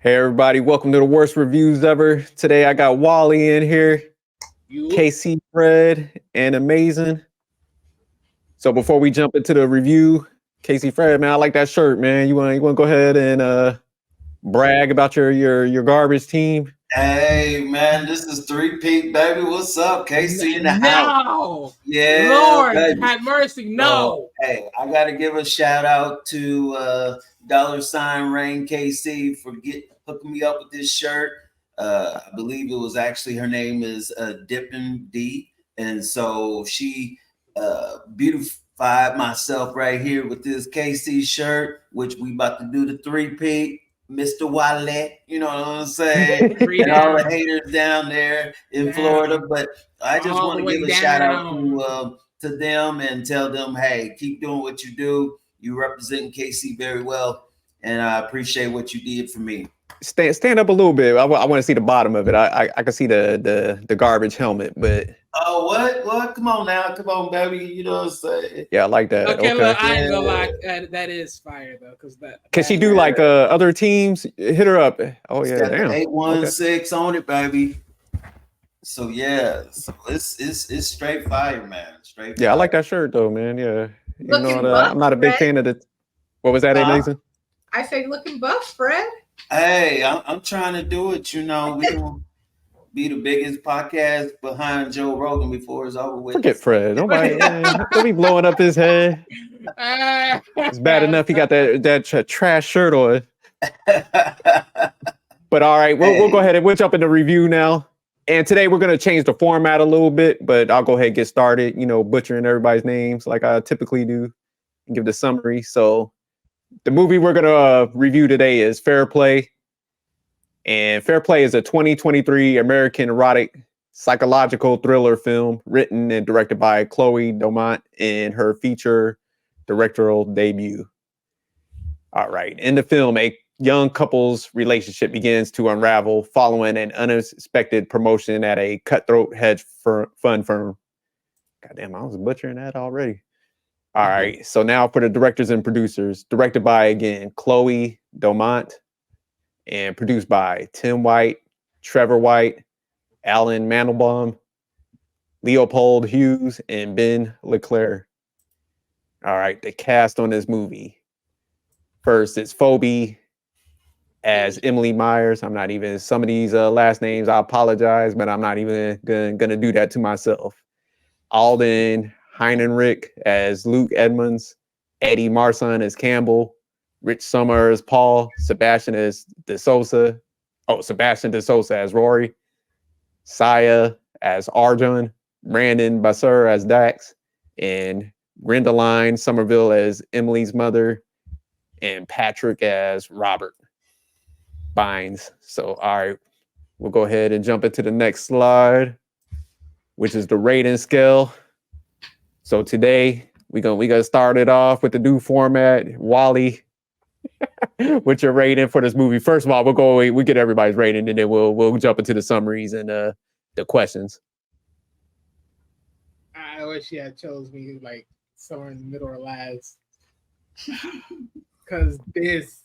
Hey everybody, welcome to the worst reviews ever. Today I got Wally in here, KC, Fred, and Amazing. So before we jump into the review, KC, Fred, man, I like that shirt, man. You want to go ahead and brag about your garbage team? Hey man, this is three-peat, baby. What's up? KC in the house. No, Yeah, Lord, baby. have mercy. No. Hey, I gotta give a shout out to $ Rain KC for hooking me up with this shirt. I believe it was actually her name is Dippin' D, and so she beautified myself right here with this KC shirt, which we about to do the three-peat. Mr. Wallet, you know what I'm saying? And all the haters down there in Florida. But I just want to give a shout out to them and tell them, hey, keep doing what you do. You represent KC very well, and I appreciate what you did for me. Stand up a little bit. I want to see the bottom of it. I can see the garbage helmet, but oh, what? Come on now, come on, baby. You know what I'm saying? Yeah, I like that. Okay. Look, I ain't gonna lie, that is fire though, because Can she do like other teams? Hit her up. Oh yeah, got damn. 816 on it, baby. So yeah, so it's straight fire, man. Straight. Yeah, fire. I like that shirt though, man. Yeah, I'm not a big fan of the. What was that, Amazing? I say looking buff, Fred. Hey, I'm trying to do it. You know, we gonna be the biggest podcast behind Joe Rogan before it's over with. Forget Fred. Nobody, man, don't be blowing up his head. It's bad enough he got that trash shirt on. But all right, we'll go ahead and we'll jump into review now. And today we're going to change the format a little bit, but I'll go ahead and get started, butchering everybody's names like I typically do and give the summary. So the movie we're going to review today is Fair Play. And Fair Play is a 2023 American erotic psychological thriller film written and directed by Chloe Domont in her feature directorial debut. All right. In the film, a young couple's relationship begins to unravel following an unexpected promotion at a cutthroat hedge fund firm. Goddamn, I was butchering that already. All right. So now for the directors and producers, directed by, again, Chloe Domont and produced by Tim White, Trevor White, Alan Mandelbaum, Leopold Hughes, and Ben Leclerc. All right. The cast on this movie. First, it's Phoebe as Emily Myers. I'm not even, some of these last names, I apologize, but I'm not even gonna do that to myself. Alden Heinenrich as Luke Edmonds, Eddie Marsan as Campbell, Rich Sommer as Paul, Sebastian De Souza as Rory, Saya as Arjun, Brandon Basur as Dax, and Gwendoline Somerville as Emily's mother, and Patrick as Robert Bynes. So, all right, we'll go ahead and jump into the next slide, which is the rating scale. So today we're gonna start it off with the new format. Wally, what's your rating for this movie? First of all, we get everybody's rating, and then we'll jump into the summaries and the questions. I wish you had chose me like somewhere in the middle or last. Because this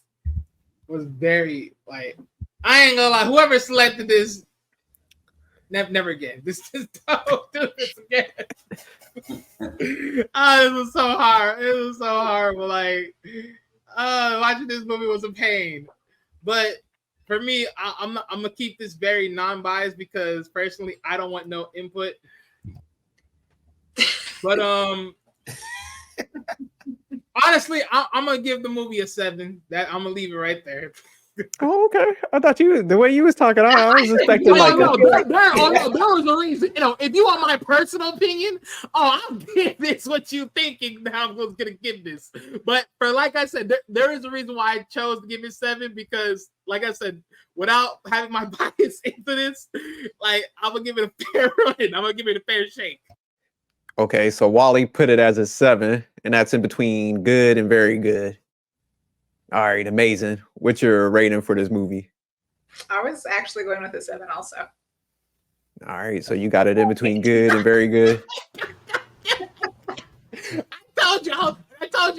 was very, like, I ain't gonna lie, whoever selected this, never again. Don't do this again. It was so hard. It was so horrible. Like, watching this movie was a pain. But for me, I'm gonna keep this very non-biased because personally, I don't want no input. But honestly, I'm gonna give the movie a 7. That I'm gonna leave it right there. Oh, okay. I thought the way you was talking, I was expecting there was a reason. If you want my personal opinion, I'll give this what you thinking. Now I'm gonna give this. But for like I said, there is a reason why I chose to give it 7 because, like I said, without having my bias into this, like I'm gonna give it a fair run. I'm gonna give it a fair shake. Okay, so Wally put it as a 7, and that's in between good and very good. All right, Amazing. What's your rating for this movie? I was actually going with a 7 also. All right, so you got it in between good and very good. I told you,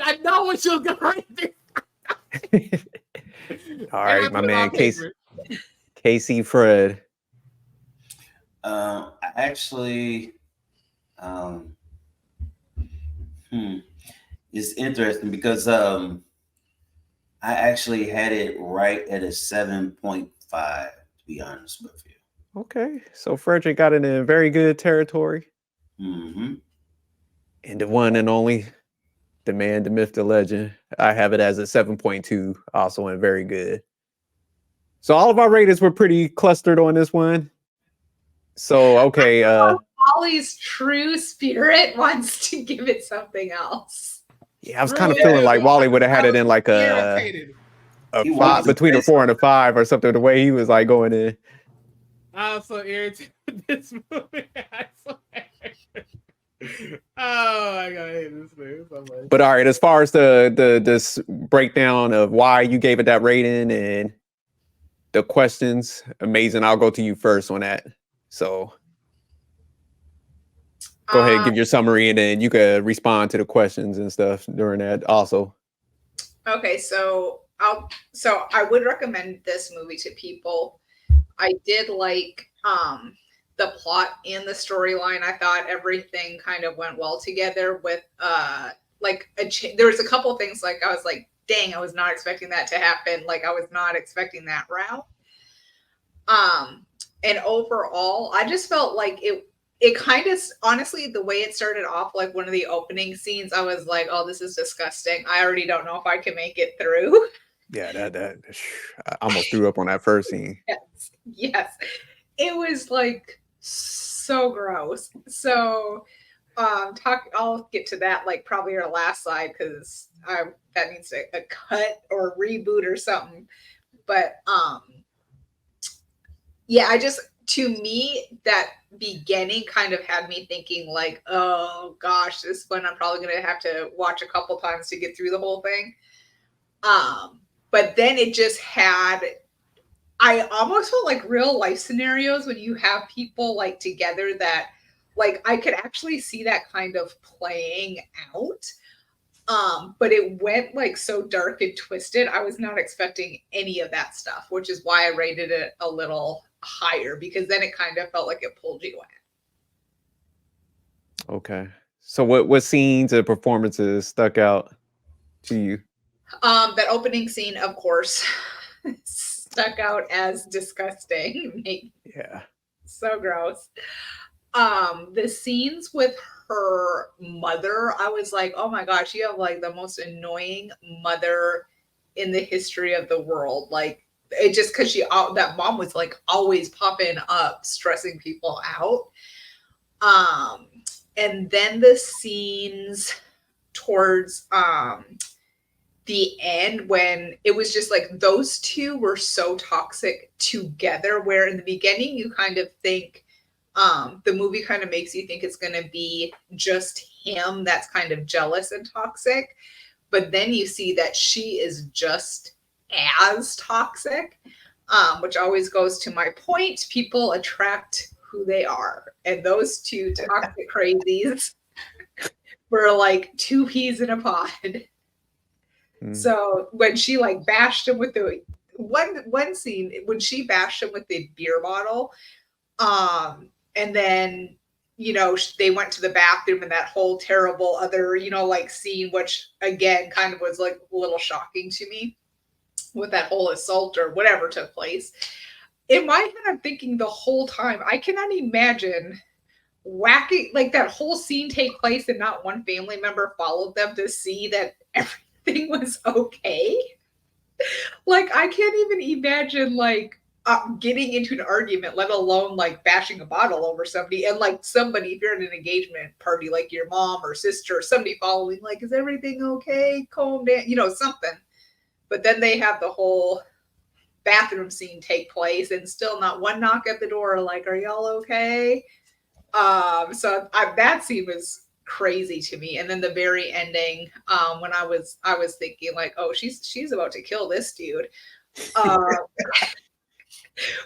I know what you was gonna rate this. All And I right, my put it man, on paper. Casey Fred. I actually, um, it's interesting because I actually had it right at a 7.5. To be honest with you. Okay, so Frederick got it in very good territory. Mm-hmm. And the one and only, the man, the myth, the legend. I have it as a 7.2, also in very good. So all of our ratings were pretty clustered on this one. So okay, Ollie's true spirit wants to give it something else. yeah, I was kind of feeling like Wally would have had it in like irritated. a He 5 wanted to between a say 4 and a 5 or something. The way he was like going in. I was so irritated with this movie. I swear. Oh, I gotta hate this movie so much. But all right, as far as the this breakdown of why you gave it that rating and the questions, amazing. I'll go to you first on that. So go ahead and give your summary, and then you could respond to the questions and stuff during that also. Okay, so I would recommend this movie to people. I did like the plot and the storyline. I thought everything kind of went well together with there was a couple things like I was like, dang, I was not expecting that to happen. Like I was not expecting that route. And overall, I just felt like it kind of, honestly, the way it started off, like one of the opening scenes, I was like, oh, this is disgusting. I already don't know if I can make it through. Yeah, that I almost threw up on that first scene. Yes. It was like so gross. So I'll get to that like probably our last slide because that needs a cut or a reboot or something. But yeah, to me, that beginning kind of had me thinking like, oh gosh, this one I'm probably gonna have to watch a couple times to get through the whole thing. But then it just had, I almost felt like real life scenarios when you have people like together that like I could actually see that kind of playing out. But it went like so dark and twisted. I was not expecting any of that stuff, which is why I rated it a little higher, because then it kind of felt like it pulled you in. Okay. So what scenes and performances stuck out to you? That opening scene, of course, stuck out as disgusting. Yeah. So gross. The scenes with her mother, I was like, oh my gosh, you have like the most annoying mother in the history of the world. Like it just because that mom was like always popping up, stressing people out. And then the scenes towards the end when it was just like those two were so toxic together, where in the beginning you kind of think the movie kind of makes you think it's going to be just him that's kind of jealous and toxic, but then you see that she is just as toxic, which always goes to my point, people attract who they are, and those two toxic crazies were like two peas in a pod. So when she like bashed him with the one scene, when she bashed him with the beer bottle, and then they went to the bathroom and that whole terrible other like scene, which again kind of was like a little shocking to me with that whole assault or whatever took place. In my head, I'm thinking the whole time, I cannot imagine whacking like that whole scene take place and not one family member followed them to see that everything was okay. Like I can't even imagine like getting into an argument, let alone like bashing a bottle over somebody, and like somebody, if you're in an engagement party, like your mom or sister or somebody following, like, is everything okay? Calm down, something. But then they have the whole bathroom scene take place and still not one knock at the door, like, are y'all okay? So that scene was crazy to me. And then the very ending, when I was thinking like, oh, she's about to kill this dude.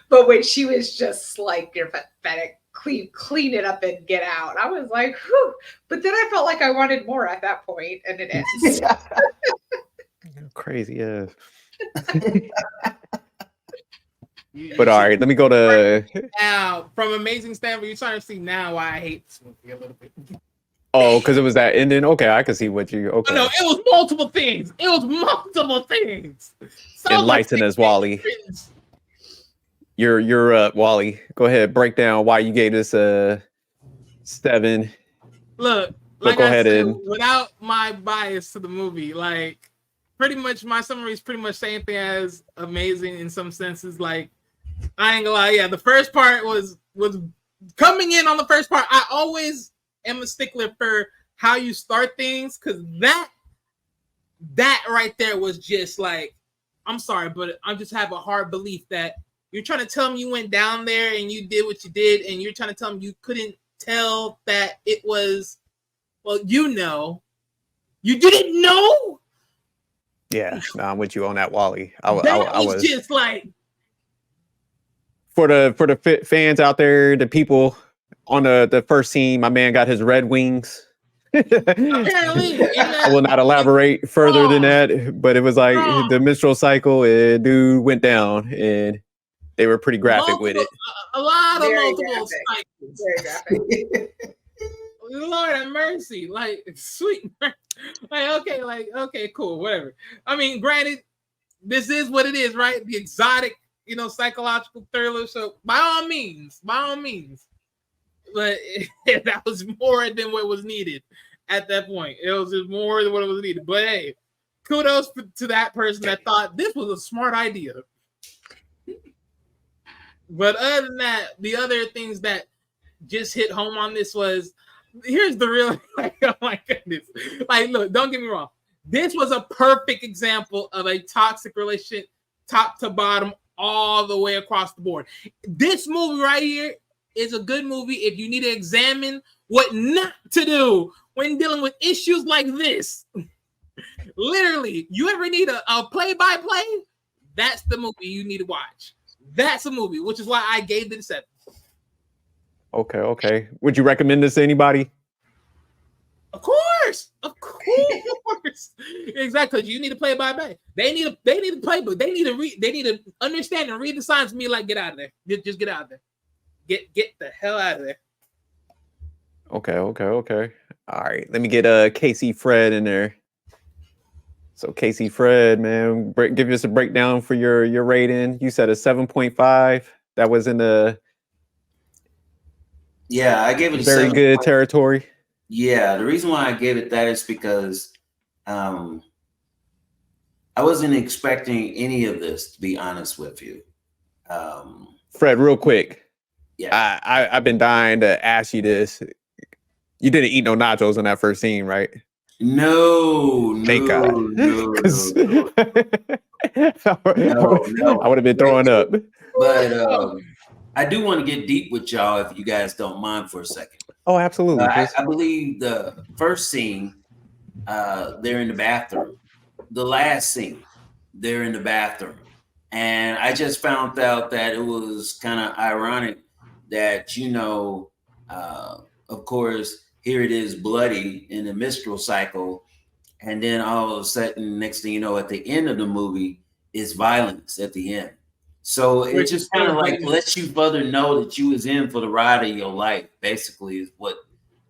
But when she was just like, you're pathetic, clean it up and get out, I was like, whew. But then I felt like I wanted more at that point, and it ends. Crazy, yeah. But all right, let me go to. Now, from Amazing Standpoint, you're trying to see now why I hate this movie a little bit. Oh, because it was that ending. Okay, I can see what you. Okay. No, it was multiple things. It was multiple things. So Enlighten us, Wally. You're up, Wally. Go ahead, break down why you gave this a 7. Look, But like go I ahead said, and- without my bias to the movie, like pretty much my summary is pretty much same thing as Amazing in some senses. Like I ain't gonna lie, yeah, the first part was coming in on the first part. I always am a stickler for how you start things, because that right there was just like, I'm sorry, but I just have a hard belief that you're trying to tell me you went down there and you did what you did, and you're trying to tell me you couldn't tell that it was, well, you didn't know. Yeah, no, I'm with you on that, Wally. I Was just like, for the fans out there, the people on the first scene. My man got his red wings. apparently, I will not elaborate further than that, but it was like the menstrual cycle. Dude went down, and they were pretty graphic with it. A lot of Very multiple graphic. cycles. Very graphic. Lord have mercy, like sweet, okay, cool, whatever. I mean, granted, this is what it is, right? The exotic, psychological thriller. So by all means, but that was more than what was needed at that point. It was just more than what was needed. But hey, kudos to that person that thought this was a smart idea. But other than that, the other things that just hit home on this was, here's the real, like, oh my goodness. Like, look, don't get me wrong. This was a perfect example of a toxic relationship, top to bottom, all the way across the board. This movie right here is a good movie if you need to examine what not to do when dealing with issues like this. Literally, you ever need a play-by-play? That's the movie you need to watch. That's a movie, which is why I gave it a 7. Okay. Would you recommend this to anybody? Of course. Exactly. You need to play by play. They need to play, but they need to read. They need to understand and read the signs. Me, like, get out of there. Just get out of there. Get the hell out of there. Okay. All right. Let me get Casey Fred in there. So Casey Fred, man, give us a breakdown for your rating. You said a 7.5. That was in the I gave it a very 7. good territory. Yeah, the reason why I gave it that is because I wasn't expecting any of this, to be honest with you. Fred, real quick. Yeah, I've been dying to ask you this. You didn't eat no nachos in that first scene, right? No. Thank God. No. I would have been throwing up. But I do want to get deep with y'all if you guys don't mind for a second. Oh, absolutely. I believe the first scene, they're in the bathroom. The last scene, they're in the bathroom. And I just found out that it was kind of ironic that, of course, here it is bloody in the menstrual cycle. And then all of a sudden, next thing you know, at the end of the movie is violence at the end. So it just kind of like lets you further know that you was in for the ride of your life, basically, is what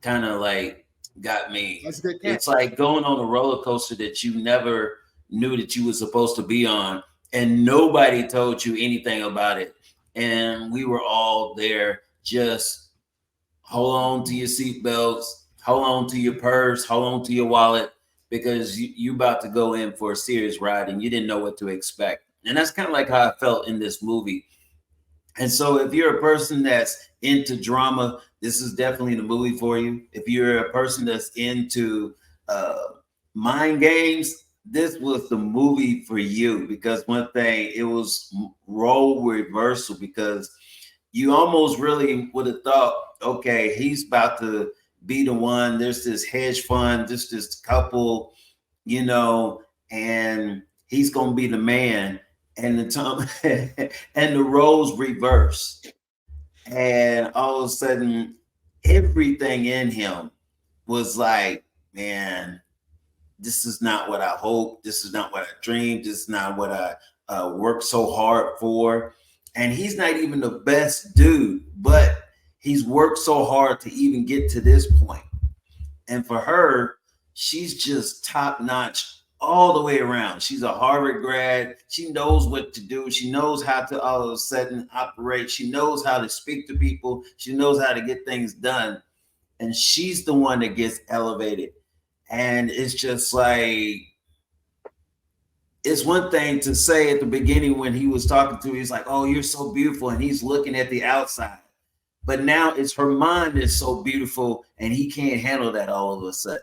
kind of like got me. It's like going on a roller coaster that you never knew that you were supposed to be on, and nobody told you anything about it. And we were all there, just hold on to your seatbelts, hold on to your purse, hold on to your wallet, because you about to go in for a serious ride and you didn't know what to expect. And that's kind of like how I felt in this movie. And so if you're a person that's into drama, this is definitely the movie for you. If you're a person that's into mind games, this was the movie for you, because one thing, it was role reversal, because you almost really would have thought, okay, he's about to be the one. There's this hedge fund, this couple, and he's going to be the man. And and the roles reversed. And all of a sudden, everything in him was like, man, this is not what I hoped. This is not what I dreamed. This is not what I worked so hard for. And he's not even the best dude, but he's worked so hard to even get to this point. And for her, she's just top notch all the way around. She's a Harvard grad. She knows what to do. She knows how to all of a sudden operate. She knows how to speak to people. She knows how to get things done. And she's the one that gets elevated. And it's just like, it's one thing to say at the beginning when he was talking to her, he's like, oh, you're so beautiful. And he's looking at the outside. But now it's her mind is so beautiful and he can't handle that all of a sudden.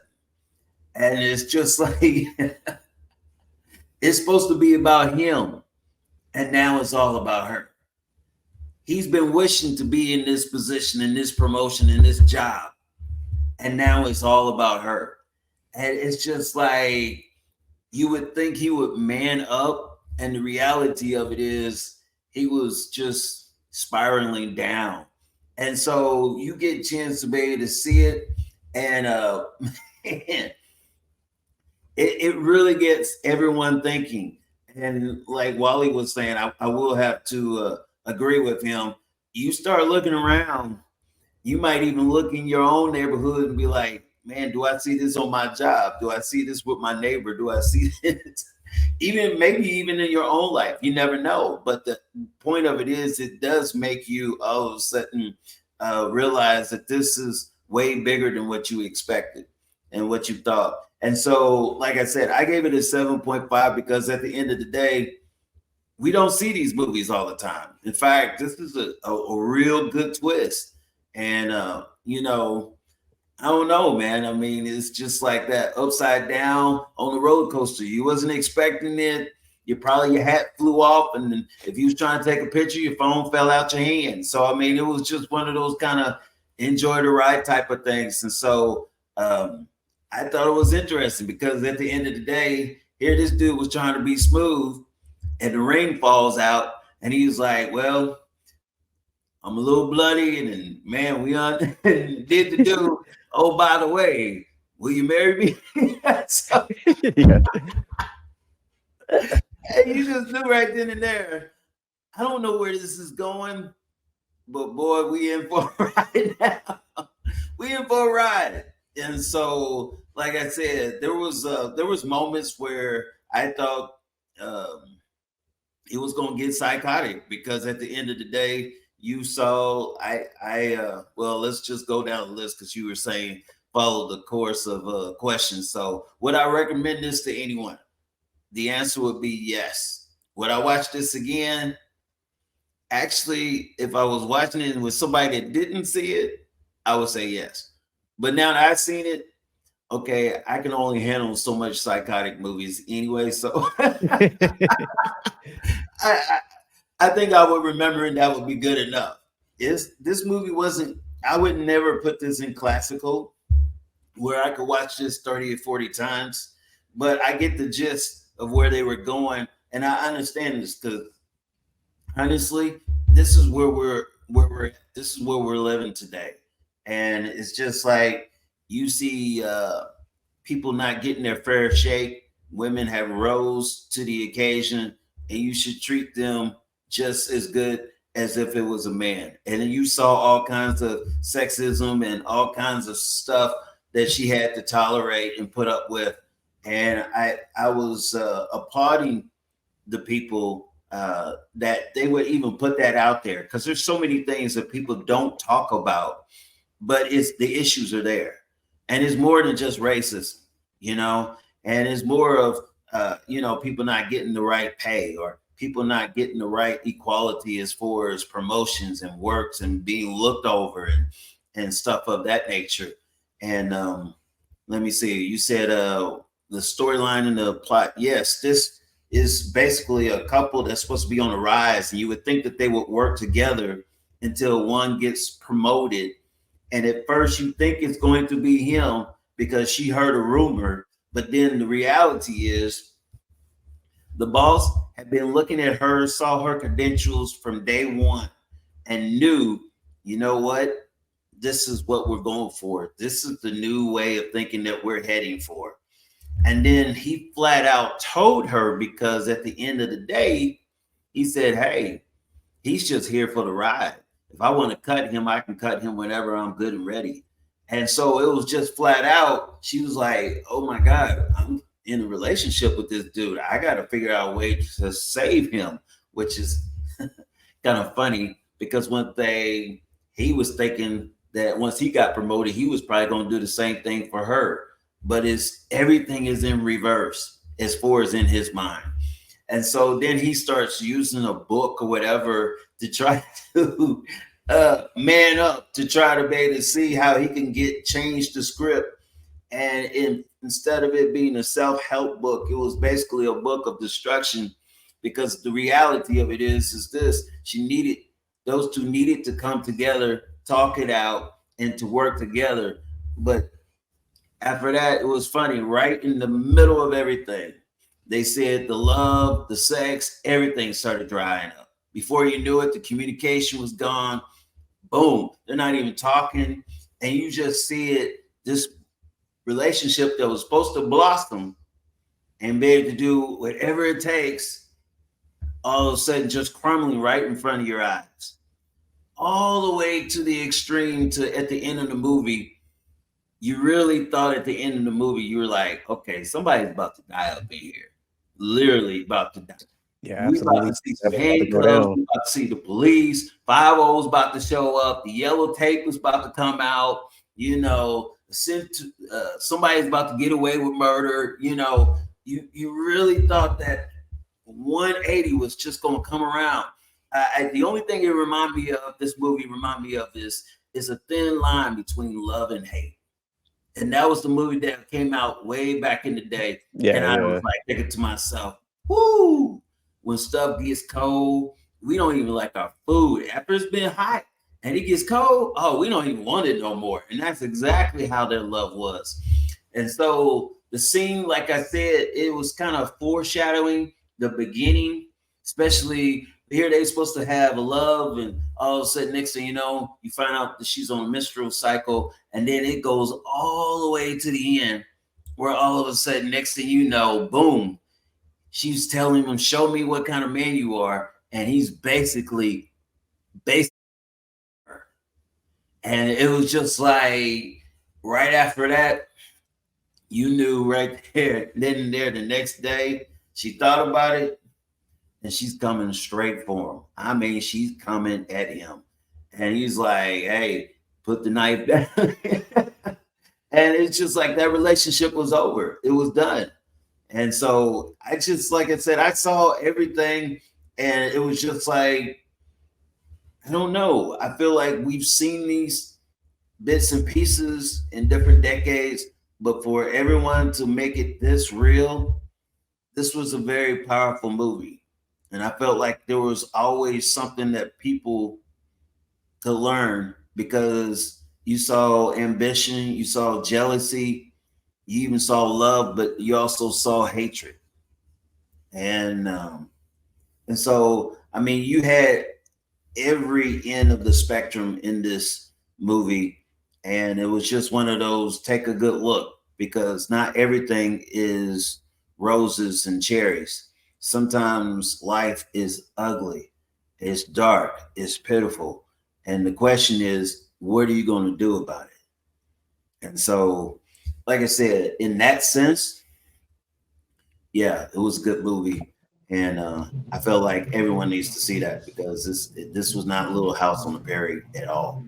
And it's just like, it's supposed to be about him. And now it's all about her. He's been wishing to be in this position, in this promotion, in this job. And now it's all about her. And it's just like, you would think he would man up. And the reality of it is he was just spiraling down. And so you get a chance to be able to see it. And man, it really gets everyone thinking. And like Wally was saying, I will have to agree with him. You start looking around, you might even look in your own neighborhood and be like, man, do I see this on my job? Do I see this with my neighbor? Do I see this? Maybe even in your own life, you never know. But the point of it is, it does make you all of a sudden realize that this is way bigger than what you expected and what you thought. And so, like I said, I gave it a 7.5 because at the end of the day, we don't see these movies all the time. In fact, this is a real good twist. And, you know, I don't know, man. I mean, it's just like that upside down on the roller coaster. You wasn't expecting it. Your hat flew off. And then if you was trying to take a picture, your phone fell out your hand. So, I mean, it was just one of those kind of enjoy the ride type of things. And so I thought it was interesting because at the end of the day, here this dude was trying to be smooth and the ring falls out. And he was like, well, I'm a little bloody. And then, man, we did the do. Oh, by the way, will you marry me? So, Yeah. and you just knew right then and there. I don't know where this is going, but boy, we in for a ride now. We in for a ride. And so, like I said, there was moments where I thought it was gonna get psychotic because at the end of the day, you saw well, let's just go down the list because you were saying follow the course of questions. So would I recommend this to anyone? The answer would be yes. Would I watch this again? Actually, if I was watching it with somebody that didn't see it, I would say yes. But now that I've seen it, okay, I can only handle so much psychotic movies anyway. So I think I would remember and that would be good enough. This movie wasn't, I would never put this in classical where I could watch this 30 or 40 times, but I get the gist of where they were going. And I understand this because honestly, this is where this is where we're living today. And it's just like you see people not getting their fair shake. Women have rose to the occasion and you should treat them just as good as if it was a man. And then you saw all kinds of sexism and all kinds of stuff that she had to tolerate and put up with. And I was applauding the people that they would even put that out there because there's so many things that people don't talk about, but it's the issues are there. And it's more than just racism, you know, and it's more of, you know, people not getting the right pay or people not getting the right equality as far as promotions and works and being looked over and stuff of that nature. And let me see, you said the storyline and the plot. Yes, this is basically a couple that's supposed to be on the rise. And you would think that they would work together until one gets promoted. And at first you think it's going to be him because she heard a rumor. But then the reality is the boss had been looking at her, saw her credentials from day one and knew, you know what, this is what we're going for. This is the new way of thinking that we're heading for. And then he flat out told her because at the end of the day, he said, hey, he's just here for the ride. If I want to cut him, I can cut him whenever I'm good and ready. And so it was just flat out. She was like, oh my God, I'm in a relationship with this dude. I got to figure out a way to save him, which is kind of funny because he was thinking that once he got promoted, he was probably going to do the same thing for her. But everything is in reverse as far as in his mind. And so then he starts using a book or whatever to try to man up, to try to be able to see how he can change the script. And instead of it being a self-help book, it was basically a book of destruction, because the reality of it is this: those two needed to come together, talk it out, and to work together. But after that, it was funny, right in the middle of everything, they said the love, the sex, everything started drying up. Before you knew it, the communication was gone. Boom, they're not even talking. And you just see it, this relationship that was supposed to blossom and be able to do whatever it takes, all of a sudden just crumbling right in front of your eyes. All the way to the extreme to at the end of the movie. You really thought at the end of the movie, you were like, okay, somebody's about to die up in here. Literally about to die. Yeah, We absolutely. about to see some handcuffs. We about to see the police. 5-0 was about to show up. The yellow tape was about to come out. You know, somebody's about to get away with murder. You know, you really thought that 180 was just going to come around. The only thing this movie remind me of is a thin line between love and hate. And that was the movie that came out way back in the day. Yeah, and I was like thinking to myself, whoo, when stuff gets cold, we don't even like our food. After it's been hot and it gets cold, oh, we don't even want it no more. And that's exactly how their love was. And so the scene, like I said, it was kind of foreshadowing the beginning, especially here they're supposed to have a love, and all of a sudden, next thing you know, you find out that she's on a menstrual cycle, and then it goes all the way to the end, where all of a sudden, next thing you know, boom, she's telling him, show me what kind of man you are, and he's basically her. And it was just like, right after that, you knew right there, then and there, the next day, she thought about it, and she's coming straight for him. I mean, she's coming at him. And he's like, hey, put the knife down. And it's just like that relationship was over. It was done. And so I just, like I said, I saw everything, and it was just like, I don't know. I feel like we've seen these bits and pieces in different decades, but for everyone to make it this real, this was a very powerful movie. And I felt like there was always something that people could learn, because you saw ambition, you saw jealousy, you even saw love, but you also saw hatred. And so, I mean, you had every end of the spectrum in this movie. And it was just one of those, take a good look, because not everything is roses and cherries. Sometimes life is ugly, it's dark, it's pitiful. And the question is, what are you going to do about it? And so, like I said, in that sense, yeah, it was a good movie. And I felt like everyone needs to see that, because this was not Little House on the Prairie at all.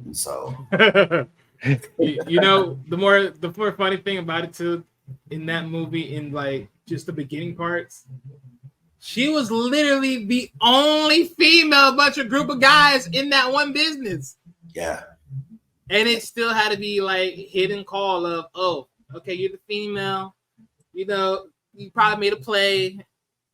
And so, you know, the more funny thing about it too, in that movie, in like just the beginning parts, she was literally the only female bunch of group of guys in that one business. Yeah. And it still had to be like hidden call of, oh, okay, you're the female, you know, you probably made a play.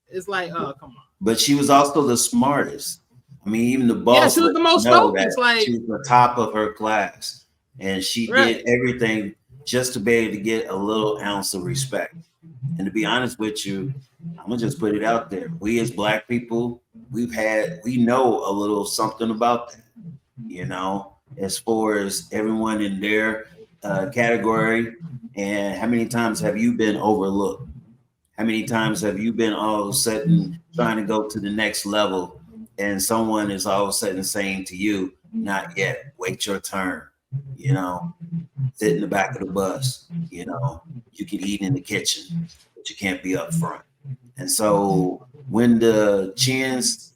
It's like, oh, come on. But she was also the smartest. I mean, even the boss. Yeah, she was the most focused. Like, she was the top of her class, and she did everything just to be able to get a little ounce of respect. And to be honest with you, I'm gonna just put it out there. We as Black people, we know a little something about that. You know, as far as everyone in their category, and how many times have you been overlooked? How many times have you been all of a sudden trying to go to the next level, and someone is all of a sudden saying to you, not yet, wait your turn, you know, sit in the back of the bus, you know, you can eat in the kitchen, but you can't be up front. And so when the chins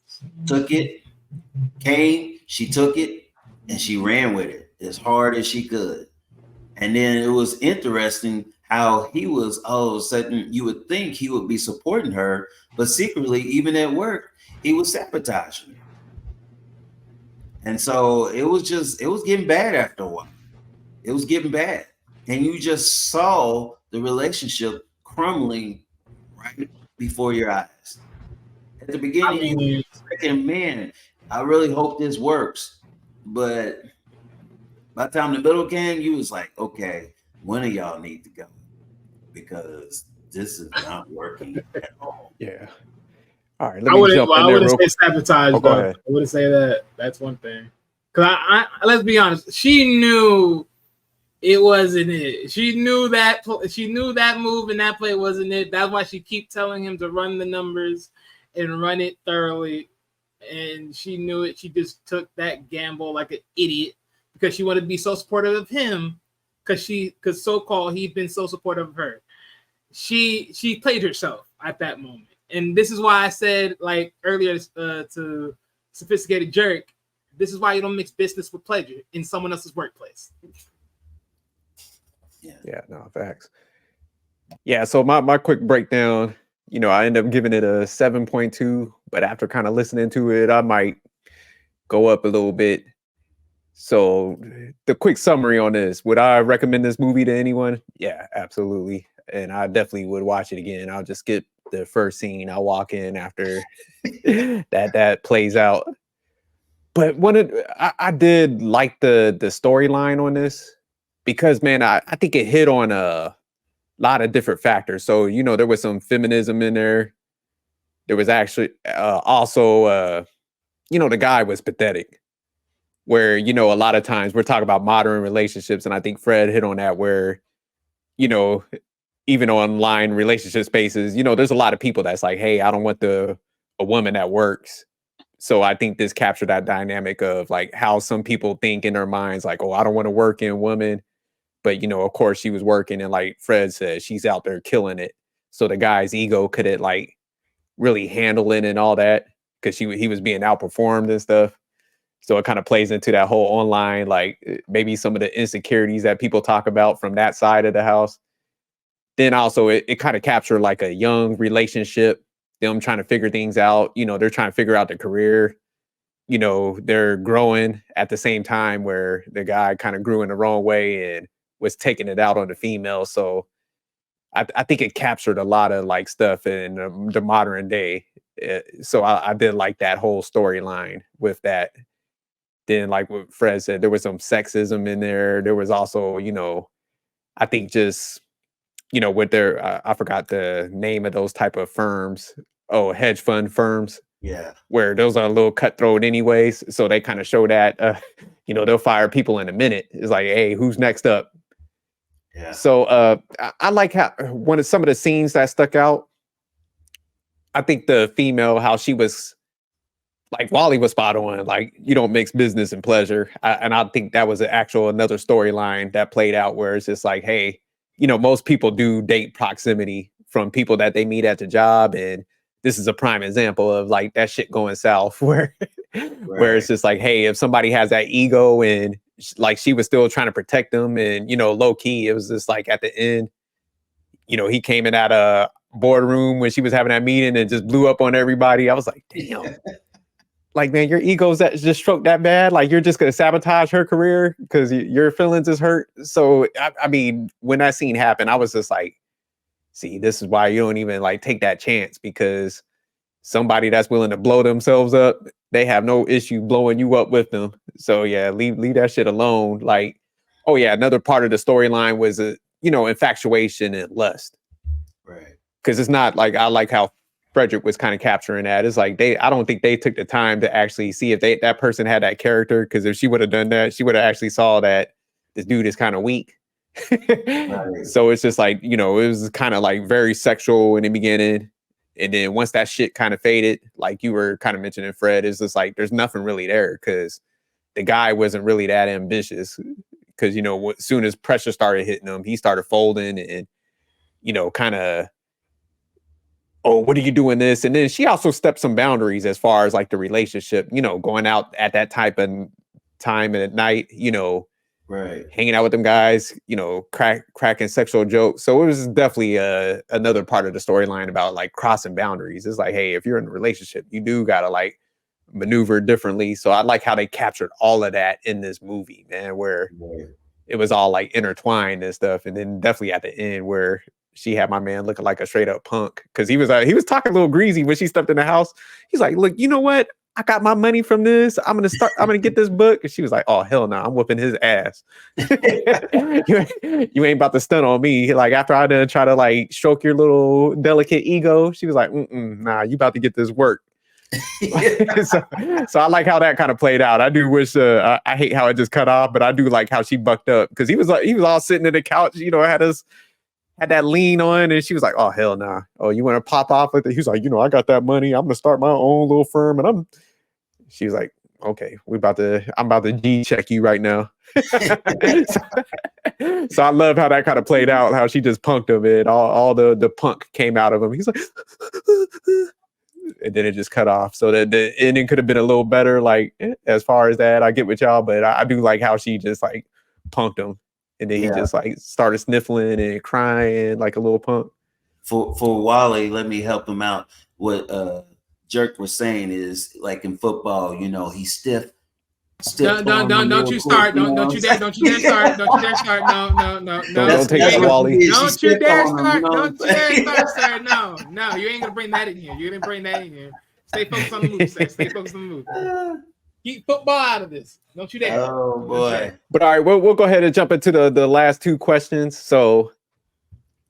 came, she took it and she ran with it as hard as she could. And then it was interesting how he was all of a sudden, you would think he would be supporting her, but secretly, even at work, he was sabotaging her. And so it was getting bad after a while. It was getting bad. And you just saw the relationship crumbling right before your eyes. At the beginning, you were thinking, man, I really hope this works. But by the time the middle came, you was like, okay, one of y'all need to go because this is not working at all. Yeah. All right. Let me jump in there. I wouldn't say sabotage. Oh, go ahead. I wouldn't say that. That's one thing. Because I let's be honest, she knew it wasn't it. She knew that move and that play wasn't it. That's why she keep telling him to run the numbers and run it thoroughly. And she knew it. She just took that gamble like an idiot because she wanted to be so supportive of him because so-called he'd been so supportive of her. She played herself at that moment. And this is why I said, like earlier to Sophisticated Jerk, this is why you don't mix business with pleasure in someone else's workplace. Yeah, no, facts. Yeah, so my quick breakdown, you know, I end up giving it a 7.2, but after kind of listening to it, I might go up a little bit. So the quick summary on this, would I recommend this movie to anyone? Yeah, absolutely. And I definitely would watch it again. I'll just skip the first scene. I'll walk in after that plays out. But I did like the storyline on this because, man, I think it hit on a lot of different factors. So, you know, there was some feminism in there. There was actually also, you know, the guy was pathetic. Where, you know, a lot of times we're talking about modern relationships, and I think Fred hit on that where, you know, even online relationship spaces, you know, there's a lot of people that's like, hey, I don't want a woman that works. So I think this captured that dynamic of like how some people think in their minds, like, oh, I don't want to work in woman. But, you know, of course she was working. And like Fred said, she's out there killing it. So the guy's ego couldn't like really handle it and all that because he was being outperformed and stuff. So it kind of plays into that whole online, like maybe some of the insecurities that people talk about from that side of the house. Then also it kind of captured like a young relationship, them trying to figure things out. You know, they're trying to figure out their career. You know, they're growing at the same time where the guy kind of grew in the wrong way and was taking it out on the female. So I think it captured a lot of like stuff in the modern day. So I did like that whole storyline with that. Then, like what Fred said, there was some sexism in there. There was also, you know, I think just, you know, with their, I forgot the name of those type of firms. Oh, hedge fund firms. Yeah. Where those are a little cutthroat anyways. So they kind of show that, you know, they'll fire people in a minute. It's like, hey, who's next up? Yeah. So I like how some of the scenes that stuck out. I think the female, how she was, like Wally was spot on. Like, you don't mix business and pleasure. And I think that was another storyline that played out where it's just like, hey, you know, most people do date proximity from people that they meet at the job. And this is a prime example of like that shit going south where, where it's just like, hey, if somebody has that ego and like she was still trying to protect them and, you know, low key, it was just like at the end, you know, he came in at a boardroom when she was having that meeting and just blew up on everybody. I was like, damn. Like, man, your ego's that just stroked that bad. Like, you're just gonna sabotage her career because your feelings is hurt. So, I mean, when that scene happened, I was just like, see, this is why you don't even like take that chance because somebody that's willing to blow themselves up, they have no issue blowing you up with them. So yeah, leave that shit alone. Like, oh yeah, another part of the storyline was you know, infatuation and lust. Right. Because it's not like, I like how Frederick was kind of capturing that. It's like I don't think they took the time to actually see if that person had that character. Because if she would have done that, she would have actually saw that this dude is kind of weak. Right. So it's just like, you know, it was kind of like very sexual in the beginning, And then once that shit kind of faded, like you were kind of mentioning, Fred, it's just like there's nothing really there because the guy wasn't really that ambitious. Because, you know, as soon as pressure started hitting him, he started folding and, you know, kind of, oh, what are you doing this? And then she also stepped some boundaries as far as like the relationship, you know, going out at that type of time and at night, you know, Right. hanging out with them guys, you know, cracking sexual jokes. So it was definitely another part of the storyline about like crossing boundaries. It's like, hey, if you're in a relationship, you do gotta like maneuver differently. So I like how they captured all of that in this movie, man, where it was all like intertwined and stuff. And then definitely at the end where she had my man looking like a straight up punk because he was talking a little greasy when she stepped in the house. He's like, look, you know what? I got my money from this. I'm gonna get this book. And she was like, oh hell no, I'm whooping his ass. you ain't about to stunt on me. Like after I done try to like stroke your little delicate ego, she was like, nah, you about to get this work. so I like how that kind of played out. I do wish I hate how it just cut off, but I do like how she bucked up because he was all sitting in the couch, you know, had that lean on, and she was like, oh hell nah. Oh, you want to pop off with it? He was like, you know, I got that money. I'm gonna start my own little firm, and she was like, okay, I'm about to G check you right now. so I love how that kind of played out, how she just punked him and all the punk came out of him. He's like, and then it just cut off. So that the ending could have been a little better, like as far as that. I get with y'all, but I do like how she just like punked him. And then he just like started sniffling and crying like a little punk. For Wally, let me help him out. What Jerk was saying is like in football, you know, he's stiff. Don't you start. Don't you dare start. Don't you dare start. No. Don't take that, Wally. Don't you dare start. Don't you dare start, sir. No, you ain't gonna bring that in here. You didn't bring that in here. Stay focused on the move, sir. Stay focused on the move. Keep football out of this. Don't you dare. Oh boy. But all right, we'll go ahead and jump into the last two questions. So,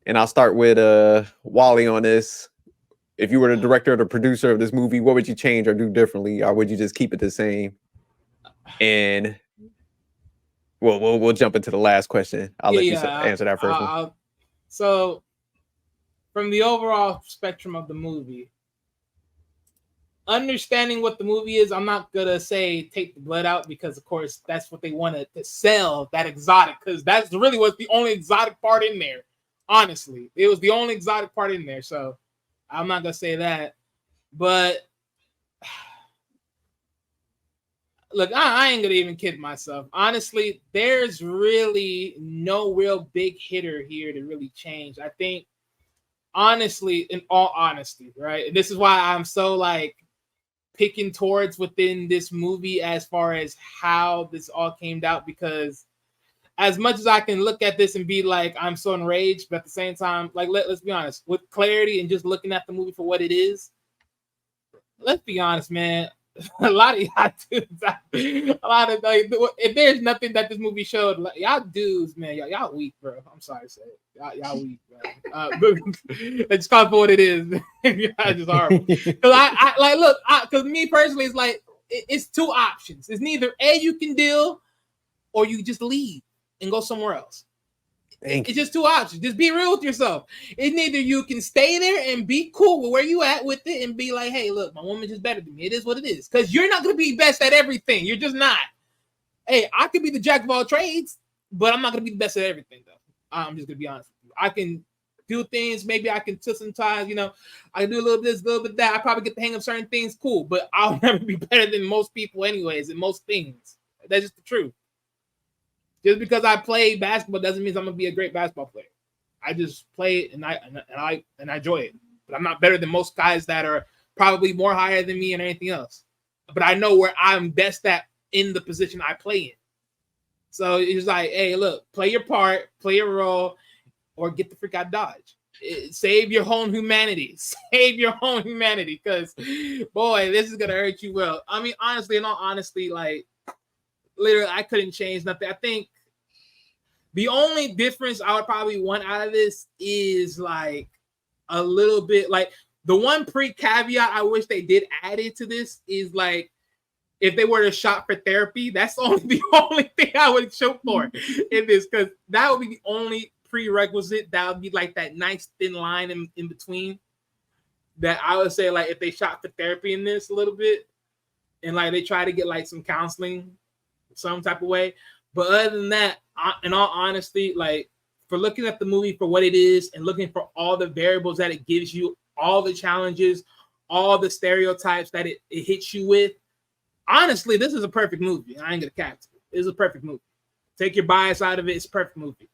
and I'll start with Wally on this. If you were the director or the producer of this movie, what would you change or do differently, or would you just keep it the same? And we'll jump into the last question. I'll let you answer that first one. So, from the overall spectrum of the movie, understanding what the movie is, I'm not gonna say take the blood out because, of course, that's what they wanted to sell, that exotic, because that's really what's the only exotic part in there. Honestly, it was the only exotic part in there, so I'm not gonna say that. But look, I ain't gonna even kid myself. Honestly, there's really no real big hitter here to really change. I think, honestly, in all honesty, right? And this is why I'm so like picking towards within this movie as far as how this all came out, because as much as I can look at this and be like, I'm so enraged, but at the same time, like, let's be honest, with clarity and just looking at the movie for what it is, let's be honest, man. A lot of y'all dudes, like, if there's nothing that this movie showed, like, y'all dudes, man, y'all weak, bro. I'm sorry to say it. Y'all weak, bro. It's called for what it is. Y'all just horrible. Because I like, look, because me personally, it's like, it's two options. It's neither A, you can deal, or you just leave and go somewhere else. It's just two options. Just be real with yourself. It's neither you can stay there and be cool with where you at with it and be like, hey, look, my woman's just better than me. It is what it is. Because you're not going to be best at everything. You're just not. Hey, I could be the jack of all trades, but I'm not going to be the best at everything, though. I'm just going to be honest with you. I can do things. Maybe I can twist some ties. You know, I can do a little bit this, a little bit that. I probably get the hang of certain things. Cool. But I'll never be better than most people anyways in most things. That's just the truth. Just because I play basketball doesn't mean I'm gonna be a great basketball player. I just play it and I enjoy it. But I'm not better than most guys that are probably more higher than me and anything else. But I know where I'm best at in the position I play in. So it's like, hey, look, play your part, play your role, or get the freak out of Dodge. Save your own humanity. Save your own humanity, because boy, this is gonna hurt you well. I mean, honestly, in all honesty, like, literally, I couldn't change nothing. I think the only difference I would probably want out of this is like a little bit, like the one pre-caveat I wish they did add into this is like if they were to shop for therapy, that's the only thing I would show for in this, because that would be the only prerequisite. That would be like that nice thin line in between. that I would say like if they shot for therapy in this a little bit, and like they try to get like some counseling, some type of way. But other than that, in all honesty, like for looking at the movie for what it is and looking for all the variables that it gives you, all the challenges, all the stereotypes that it hits you with, honestly, this is a perfect movie. I ain't gonna cap it. It's a perfect movie. Take your bias out of it. It's a perfect movie.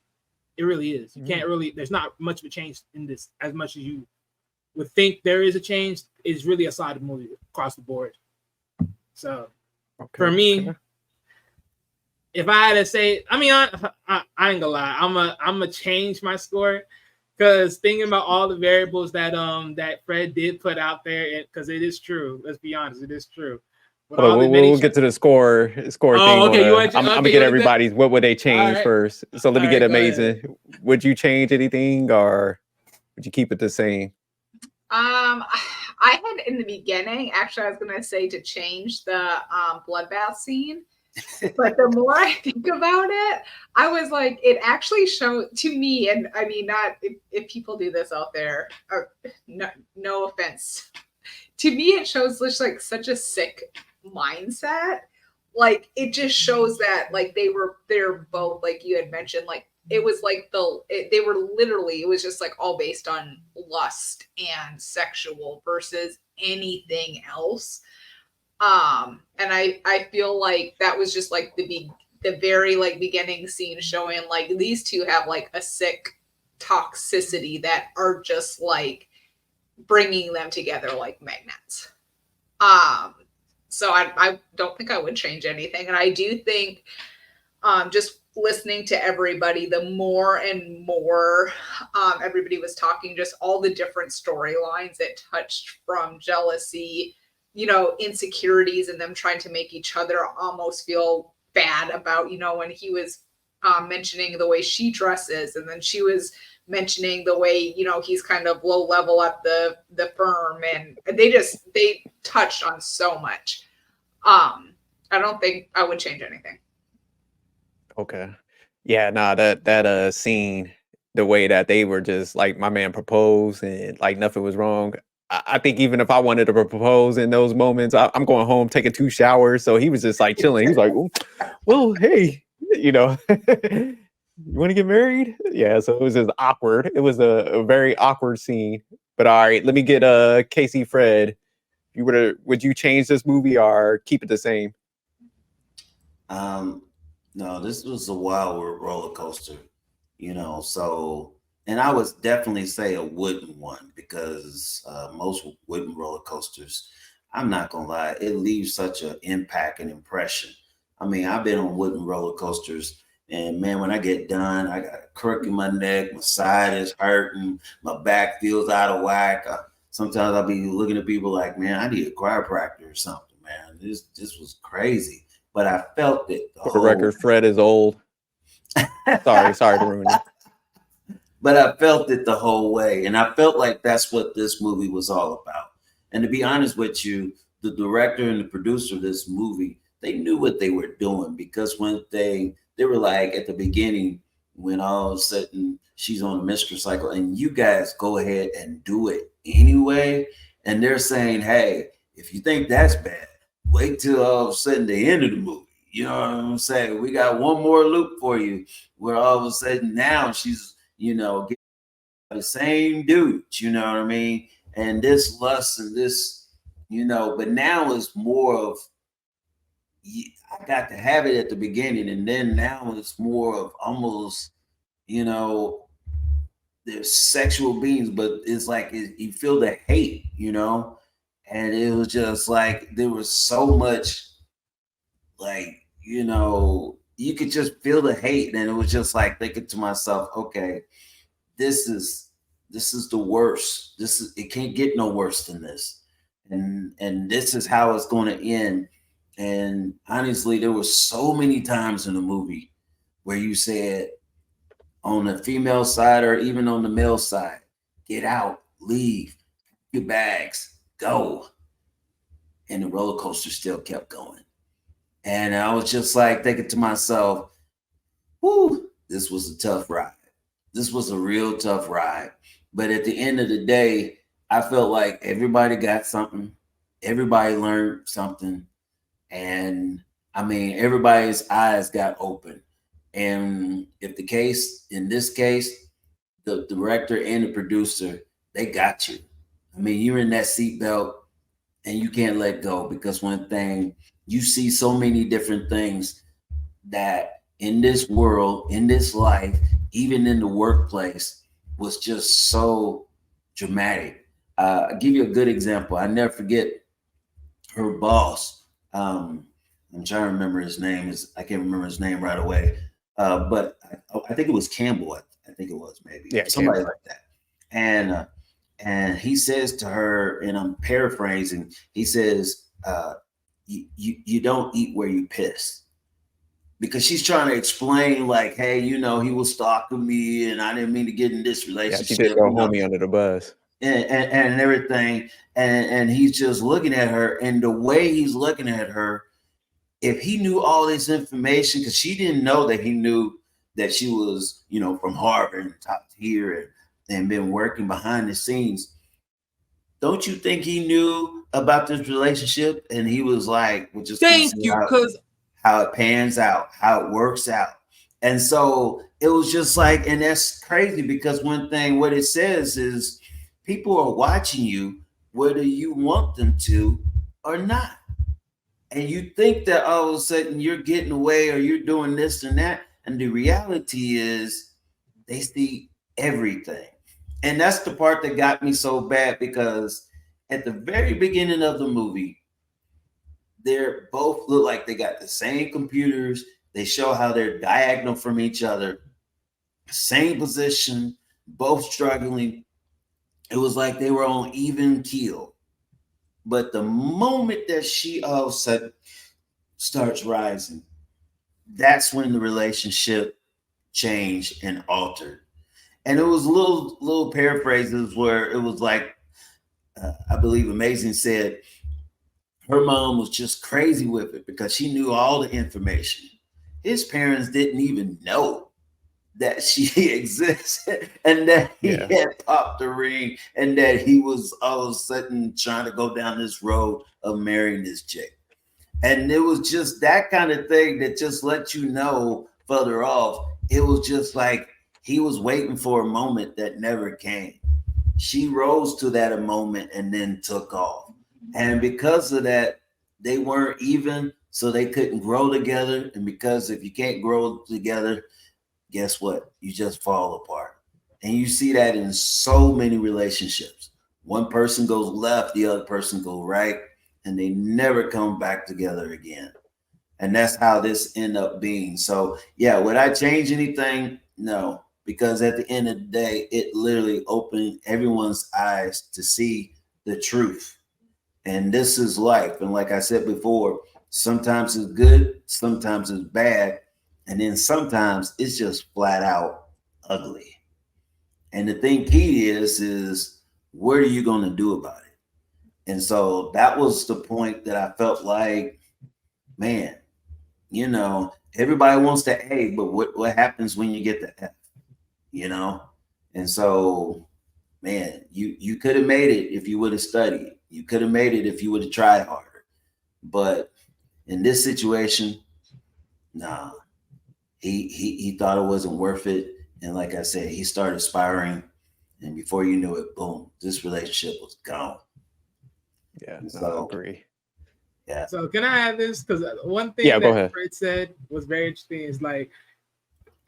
It really is. You can't really, there's not much of a change in this as much as you would think there is a change. It's really a solid movie across the board. So for me, if I had to say, I mean, I ain't gonna lie, I'm gonna change my score because thinking about all the variables that that Fred did put out there, because it is true. Let's be honest, it is true. We'll get to the score thing. Okay, I'm gonna get everybody's what would they change first. So let me get amazing. Would you change anything or would you keep it the same? I had in the beginning, actually, I was gonna say to change the bloodbath scene, but the more I think about it, I was like, it actually showed to me, and I mean, not if people do this out there, or no offense, to me, it shows just like such a sick mindset. Like it just shows that like they're both, like you had mentioned, like it was like they were literally, it was just like all based on lust and sexual versus anything else. And I feel like that was just like the very like beginning scene showing like these two have like a sick toxicity that are just like bringing them together like magnets. So I don't think I would change anything. And I do think just listening to everybody, the more and more everybody was talking, just all the different storylines it touched, from jealousy, you know, insecurities, and them trying to make each other almost feel bad about, you know, when he was mentioning the way she dresses, and then she was mentioning the way, you know, he's kind of low level at the firm, and they touched on so much. I don't think I would change anything. Okay. Yeah, nah, that scene, the way that they were just like my man proposed and like nothing was wrong. I think even if I wanted to propose in those moments, I'm going home taking 2 showers. So he was just like chilling. He was like, well, hey, you know, you want to get married? Yeah. So it was just awkward. It was a very awkward scene. But all right, let me get Casey Fred. Would you change this movie or keep it the same? No, this was a wild roller coaster, you know. So, and I would definitely say a wooden one, because most wooden roller coasters, I'm not gonna lie, it leaves such an impact and impression. I mean, I've been on wooden roller coasters, and man, when I get done, I got a crook in my neck, my side is hurting, my back feels out of whack. Sometimes I'll be looking at people like, man, I need a chiropractor or something, man. This was crazy. But I felt it. For the record, Fred is old. sorry to ruin it. But I felt it the whole way. And I felt like that's what this movie was all about. And to be honest with you, the director and the producer of this movie, they knew what they were doing, because when they were like at the beginning, when all of a sudden she's on a menstrual cycle and you guys go ahead and do it anyway. And they're saying, hey, if you think that's bad, wait till all of a sudden the end of the movie. You know what I'm saying? We got one more loop for you, where all of a sudden now she's, you know, getting the same dude, you know what I mean? And this lust and this, you know, but now it's more of, I got to have it at the beginning, and then now it's more of almost, you know, they're sexual beings, but it's like you feel the hate, you know? And it was just like there was so much, like, you know, you could just feel the hate. And it was just like thinking to myself, okay, this is the worst. It can't get no worse than this. And this is how it's going to end. And honestly, there were so many times in the movie where you said, on the female side or even on the male side, get out, leave, your bags, go. And the roller coaster still kept going. And I was just like thinking to myself, whoo, this was a tough ride. This was a real tough ride. But at the end of the day, I felt like everybody got something, everybody learned something, and I mean everybody's eyes got open. And if the case in this case, the director and the producer, they got you. I mean, you're in that seatbelt and you can't let go because one thing you see so many different things that in this world, in this life, even in the workplace, was just so dramatic. I'll give you a good example. I never forget her boss. I'm trying to remember his name. I can't remember his name right away. But I think it was Campbell. I think it was maybe somebody Campbell. Like that. And he says to her, and I'm paraphrasing. He says, "You don't eat where you piss." Because she's trying to explain, like, hey, he was stalking me, and I didn't mean to get in this relationship. Yeah, she did throw homie under the bus. And everything. And he's just looking at her. And the way he's looking at her, if he knew all this information, because she didn't know that he knew that she was, from Harvard and top tier and been working behind the scenes. Don't you think he knew about this relationship? And he was like, well, just thank you, because how it pans out, how it works out. And so it was just like, and that's crazy because one thing, what it says is people are watching you, whether you want them to or not. And you think that all of a sudden you're getting away or you're doing this and that. And the reality is they see everything. And that's the part that got me so bad because at the very beginning of the movie, they're both look like they got the same computers. They show how they're diagonal from each other, same position, both struggling. It was like they were on even keel. But the moment that she all of a sudden starts rising, that's when the relationship changed and altered. And it was little paraphrases where it was like, I believe Amazing said, her mom was just crazy with it because she knew all the information. His parents didn't even know that she existed and that he had popped the ring and that he was all of a sudden trying to go down this road of marrying this chick. And it was just that kind of thing that just let you know further off. It was just like he was waiting for a moment that never came. She rose to that moment and then took off. And because of that, they weren't even, so they couldn't grow together. And because if you can't grow together, guess what? You just fall apart. And you see that in so many relationships. One person goes left, the other person goes right, and they never come back together again. And that's how this ended up being. So, yeah, would I change anything? No, because at the end of the day, it literally opened everyone's eyes to see the truth. And this is life. And like I said before, sometimes it's good, sometimes it's bad. And then sometimes it's just flat out ugly. And the thing key is what are you going to do about it? And so that was the point that I felt like, man, everybody wants the A, but what happens when you get the F, And so, man, you could have made it if you would have studied. You could have made it if you would have tried harder. But in this situation, nah. He thought it wasn't worth it. And like I said, he started spiraling. And before you knew it, boom, this relationship was gone. Yeah, I agree. Yeah. So can I add this? Because one thing that Fred said was very interesting is like,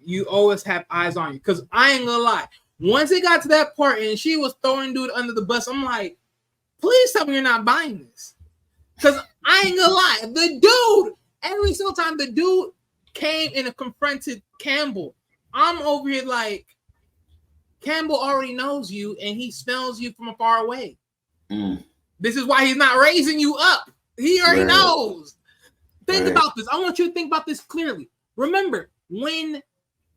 you always have eyes on you. Because I ain't gonna lie. Once it got to that part and she was throwing dude under the bus, I'm like, please tell me you're not buying this. Because I ain't gonna lie. The dude, every single time the dude came and confronted Campbell, I'm over here like, Campbell already knows you and he smells you from far away. This is why he's not raising you up. He already knows. Think about this. I want you to think about this clearly. Remember, when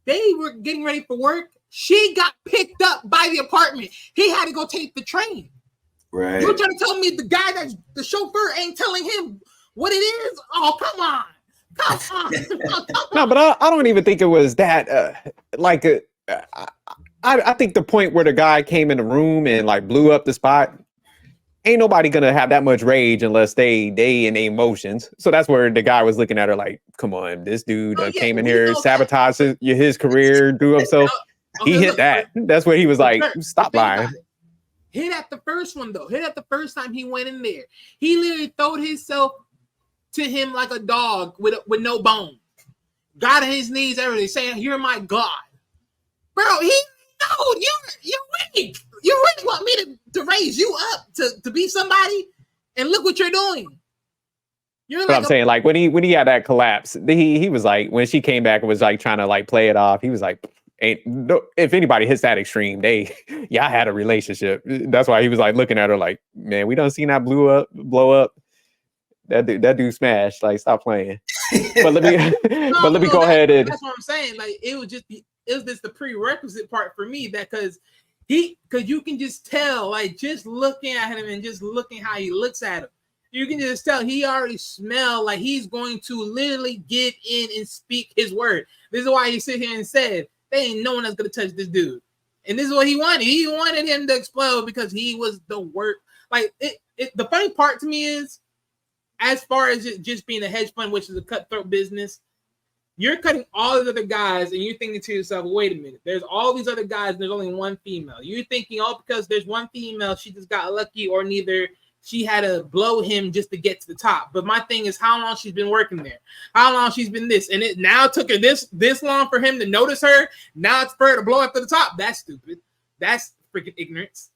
they were getting ready for work, she got picked up by the apartment. He had to go take the train. Right. You're trying to tell me the guy that's the chauffeur ain't telling him what it is? Oh, come on. No, but I don't even think it was that I think the point where the guy came in the room and like blew up the spot, ain't nobody gonna have that much rage unless they in their emotions. So that's where the guy was looking at her like, come on, this dude came in here, sabotaged his career, do himself. Okay, He hit that. That's where he was like, stop lying. Hit at the first one though. Hit at the first time he went in there. He literally throwed himself to him like a dog with no bone. Got on his knees, everything, saying, "You're my God." Bro, you're weak. You really want me to raise you up to be somebody? And look what you're doing. You're but I'm saying, like when he had that collapse, he was like, when she came back and was like trying to like play it off, he was like, if anybody hits that extreme, I had a relationship. That's why he was like looking at her like, man, we done seen that blow up. That dude smashed. Like, stop playing. But let me go ahead and that's what I'm saying. Like, it was just the prerequisite part for me, that because you can just tell, like, just looking at him and just looking how he looks at him, you can just tell he already smelled like he's going to literally get in and speak his word. This is why he sit here and said, "There ain't no one that's gonna touch this dude." And this is what he wanted. He wanted him to explode because he was the worst. Like, the funny part to me is, as far as it just being a hedge fund, which is a cutthroat business, you're cutting all these other guys and you're thinking to yourself, wait a minute, there's all these other guys and there's only one female. You're thinking, oh, because there's one female, she just got lucky, or neither she had to blow him just to get to the top. But my thing is how long she's been working there, how long she's been this, and it now took her this long for him to notice her. Now it's for her to blow up to the top. That's stupid. That's freaking ignorance.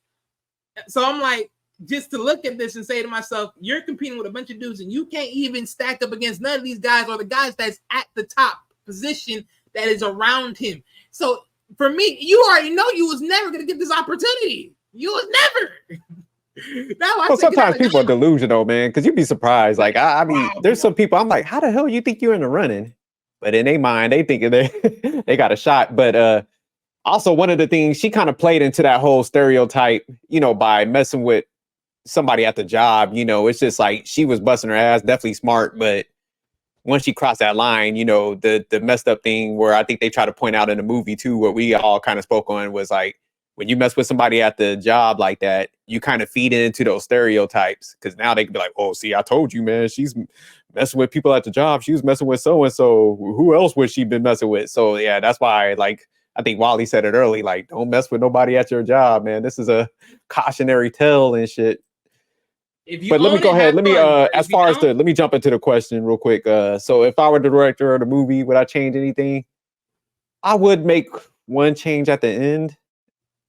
So I'm like, just to look at this and say to myself, you're competing with a bunch of dudes and you can't even stack up against none of these guys or the guys that's at the top position that is around him. So for me, you already know you was never going to get this opportunity. You was never. Well, sometimes people are delusional, man, because you'd be surprised. Like, I mean, there's some people, I'm like, how the hell you think you're in the running? But in their mind, they think they got a shot. But also, one of the things, she kind of played into that whole stereotype, by messing with somebody at the job. It's just like she was busting her ass, definitely smart. But once she crossed that line, the messed up thing where I think they try to point out in the movie too, what we all kind of spoke on, was like, when you mess with somebody at the job like that, you kind of feed into those stereotypes, because now they can be like, oh, see, I told you, man, she's messing with people at the job. She was messing with so-and-so. Who else would she been messing with? So yeah, that's why, like, I think Wally said it early, like, don't mess with nobody at your job, man. This is a cautionary tale and shit. But let me go ahead. Let me let me jump into the question real quick. So if I were the director of the movie, would I change anything? I would make one change at the end.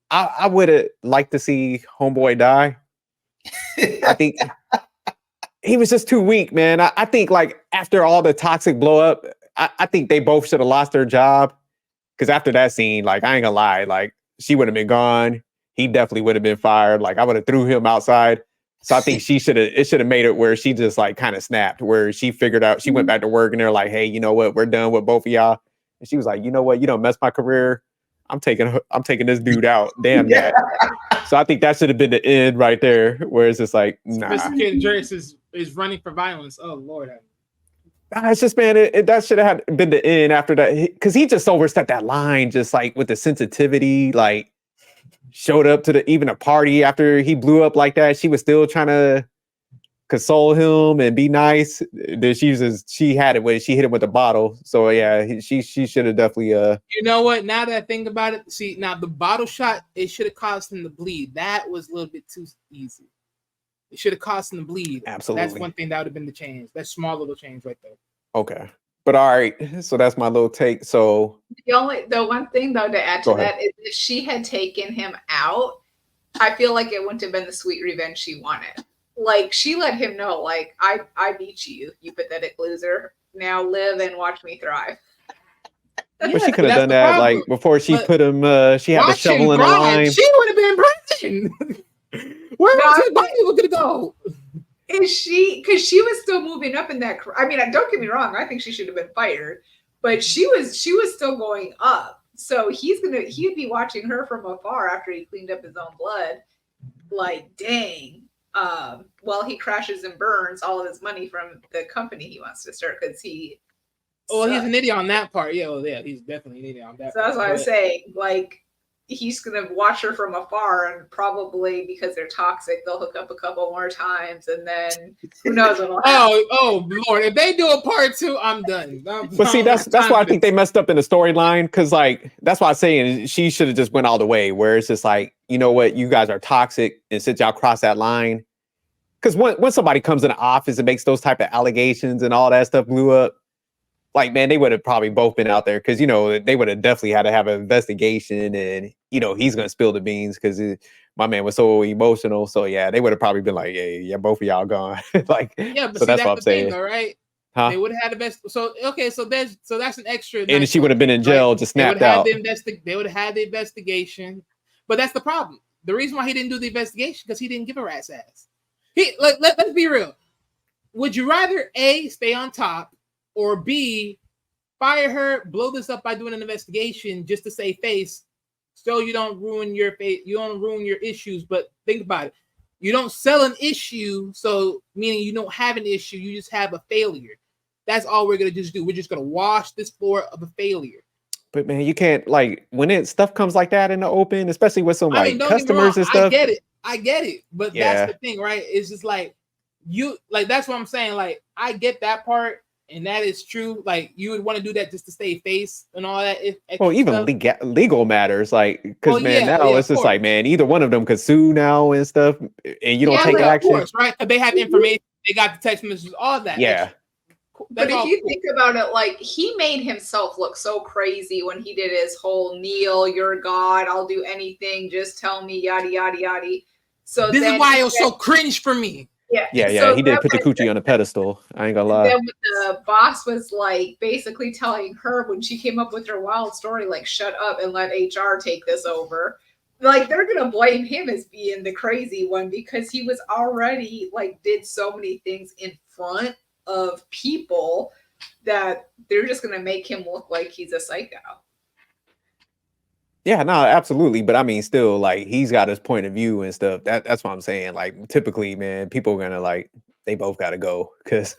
I would like to see Homeboy die. I think he was just too weak, man. I think, like, after all the toxic blow up, I think they both should have lost their job. Because after that scene, like, I ain't gonna lie, like, she would have been gone. He definitely would have been fired. Like, I would have threw him outside. So I think it should have made it where she just like kind of snapped, where she figured out, she went back to work and they're like, hey, you know what? We're done with both of y'all. And she was like, you know what? You don't mess my career. I'm taking this dude out. Damn that. So I think that should have been the end right there, where it's just like, nah. Sophisticated Drace is running for violence. Oh Lord. It's just, man, that should have been the end after that, because he just overstepped that line, just like with the sensitivity, like showed up to even a party after he blew up like that. She was still trying to console him and be nice. Then she had it when she hit him with the bottle. So yeah, she should have definitely. You know what? Now that I think about it, see, now the bottle shot, it should have caused him to bleed. That was a little bit too easy. It should have caused him to bleed. Absolutely. That's one thing that would have been the change. That small little change right there. Okay. But all right, so that's my little take. So the one thing though to add to that is, if she had taken him out, I feel like it wouldn't have been the sweet revenge she wanted. Like, she let him know, like, I beat you, you pathetic loser. Now live and watch me thrive. But she could have done that, like, before she put him. She had the shovel in the line. She would have been in prison. Where was his body gonna go? Is she? Because she was still moving up in that. I mean, don't get me wrong. I think she should have been fired, but she was still going up. So he'd be watching her from afar after he cleaned up his own blood. Like, dang. Well, he crashes and burns all of his money from the company he wants to start, because he. Oh, he's an idiot on that part. Yeah, he's definitely an idiot on that. So that's what I was saying. Like, he's gonna watch her from afar, and probably because they're toxic, they'll hook up a couple more times, and then who knows what'll happen. Oh Lord! If they do a part 2, I'm done. But see, that's why I think they messed up in the storyline, because like that's why I'm saying she should have just went all the way. Where it's just like, you know what, you guys are toxic, and since y'all cross that line, because when somebody comes in the office and makes those type of allegations and all that stuff blew up, like, man, they would have probably both been out there, because, you know, they would have definitely had to have an investigation, and, you know, he's going to spill the beans because my man was so emotional. So, yeah, they would have probably been like, yeah, both of y'all gone. Like, yeah, but so see, that's what I'm the saying. thing, though, right? Huh? They would have had the best. So, okay, so that's an extra. And she would have been in jail, just snapped out. They would have had the investigation. But that's the problem. The reason why he didn't do the investigation, because he didn't give a rat's ass. Let's be real. Would you rather A, stay on top, or B, fire her, blow this up by doing an investigation just to save face, so you don't ruin your face, you don't ruin your issues? But think about it. You don't sell an issue, so meaning you don't have an issue, you just have a failure. That's all we're gonna just do. We're just gonna wash this floor of a failure. But man, you can't, like, when stuff comes like that in the open, especially with some like customers and stuff. I get it, but that's the thing, right? It's just like that's what I'm saying. Like, I get that part, and that is true. Like, you would want to do that just to stay face and all that. Well, even legal matters, like, because now it's just like, man, either one of them could sue now and stuff, and you don't take action, of course, right? Because they have information, they got the text messages, all that. Yeah. But if you think about it, like, he made himself look so crazy when he did his whole "Neil, you're God, I'll do anything, just tell me," yada yada yada. So this is why it was so cringe for me. Yeah. So he did put the coochie on a pedestal. I ain't gonna lie. Then when the boss was like basically telling her when she came up with her wild story, like, shut up and let HR take this over. Like, they're gonna blame him as being the crazy one, because he was already like did so many things in front of people that they're just gonna make him look like he's a psycho. Yeah, no, absolutely. But I mean, still, like, he's got his point of view and stuff. That's what I'm saying. Like, typically, man, people are gonna, like, they both gotta go, because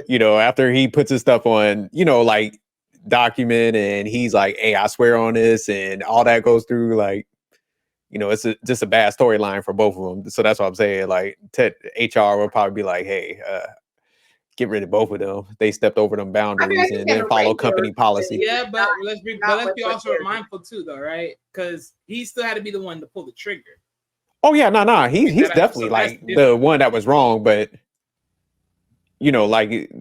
you know, after he puts his stuff on, you know, like, document, and he's like, hey, I swear on this, and all that goes through, like, you know, it's just a bad storyline for both of them. So that's what I'm saying. Like, HR will probably be like, hey, get rid of both of them. They stepped over them boundaries and then follow company policy. Yeah, but let's be also mindful too, though, right? Because he still had to be the one to pull the trigger. Oh yeah, no, he's definitely like the one that was wrong. But you know, like,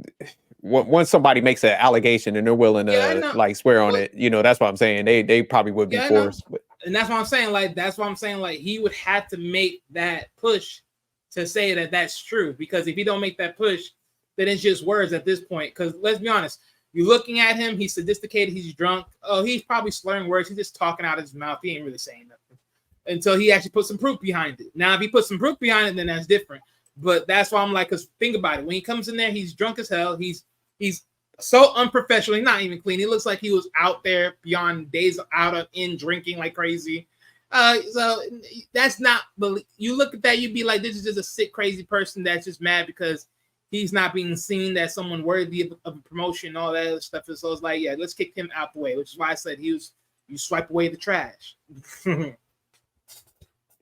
once somebody makes an allegation and they're willing to like swear on it, you know, that's what I'm saying. They probably would be forced. And that's what I'm saying. Like, he would have to make that push to say that that's true. Because if he don't make that push, then it's just words at this point. Because let's be honest, you're looking at him, he's sophisticated, he's drunk. Oh, he's probably slurring words. He's just talking out of his mouth. He ain't really saying nothing until he actually puts some proof behind it. Now, if he puts some proof behind it, then that's different. But that's why I'm like, because think about it. When he comes in there, he's drunk as hell. He's so unprofessional. He's not even clean. He looks like he was out there beyond days in drinking like crazy. So that's not. You look at that, you'd be like, this is just a sick, crazy person that's just mad because he's not being seen as someone worthy of a promotion and all that other stuff. And so it's like, yeah, let's kick him out the way, which is why I said you swipe away the trash.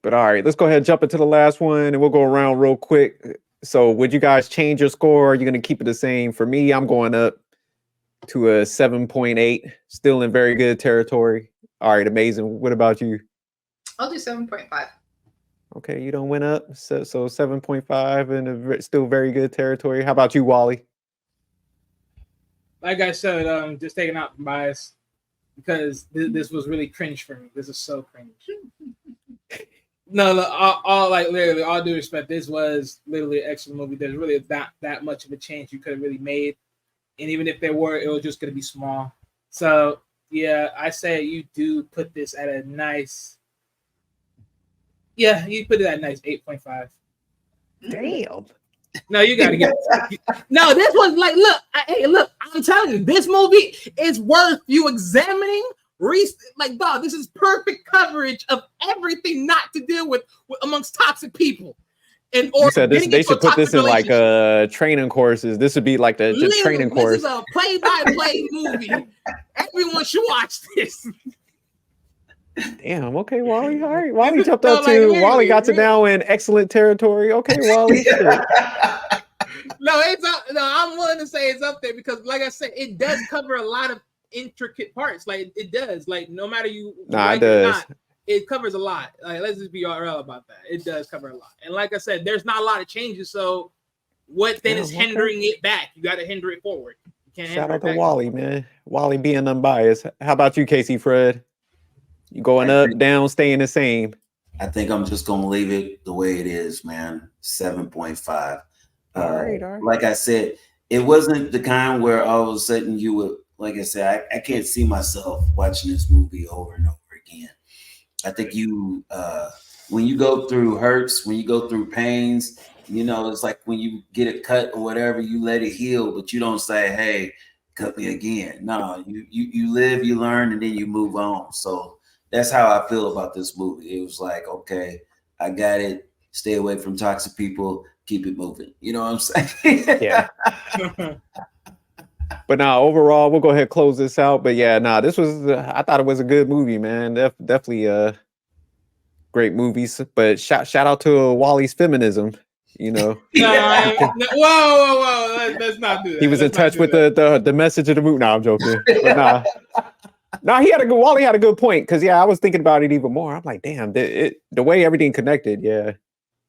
But all right, let's go ahead and jump into the last one, and we'll go around real quick. So would you guys change your score? Are you going to keep it the same? For me, I'm going up to a 7.8, still in very good territory. All right, amazing. What about you? I'll do 7.5. Okay, you don't went up. So 7.5 in still very good territory. How about you, Wally? Like I said, just taking out the bias, because this was really cringe for me. This is so cringe. No, all like literally, all due respect, this was literally an excellent movie. There's really not that much of a change you could have really made, and even if there were, it was just going to be small. So yeah, I say you do put this at a nice. Yeah, you put it at a nice 8.5. Damn. No, you got to get it. No, this was like, look, I'm telling you, this movie is worth you examining. Like, dog, this is perfect coverage of everything not to deal with amongst toxic people. And or you said this, they should put this in like training courses. This would be like the training course. This is a play-by-play movie. Everyone should watch this. Damn. Okay, Wally. All right, Wally This is- jumped no, up like, to Wally got to literally. now in excellent territory. Okay, Wally. Shit. No, it's up. No, I'm willing to say it's up there because, like I said, it does cover a lot of intricate parts. Like it does. Like no matter you Nah, like it it or does. not, it covers a lot. Like let's just be RL about that. It does cover a lot. And like I said, there's not a lot of changes. So what then is Damn, okay. hindering it back? You got to hinder it forward. You can't Shout hinder out it to back. Wally, man. Wally being unbiased. How about you, Casey Fred? You going I up, think- down, staying the same? I think I'm just gonna leave it the way it is, man. 7.5. All right. Like I said, it wasn't the kind where all of a sudden you would, like I said, I can't see myself watching this movie over and over again. I think you, when you go through hurts, when you go through pains, you know, it's like when you get a cut or whatever, you let it heal, but you don't say, "Hey, cut me again." No, you live, you learn, and then you move on. So that's how I feel about this movie. It was like, okay, I got it. Stay away from toxic people. Keep it moving. You know what I'm saying? Yeah. But nah, overall, we'll go ahead and close this out. But yeah, nah, this was I thought it was a good movie, man. Definitely great movies. But shout out to Wally's feminism, you know. Whoa. Let's not do that. He was in Let's not touch do with that. the message of the movie. Nah, I'm joking. But nah. Nah, Wally had a good point because I was thinking about it even more. I'm like, damn, the way everything connected, yeah.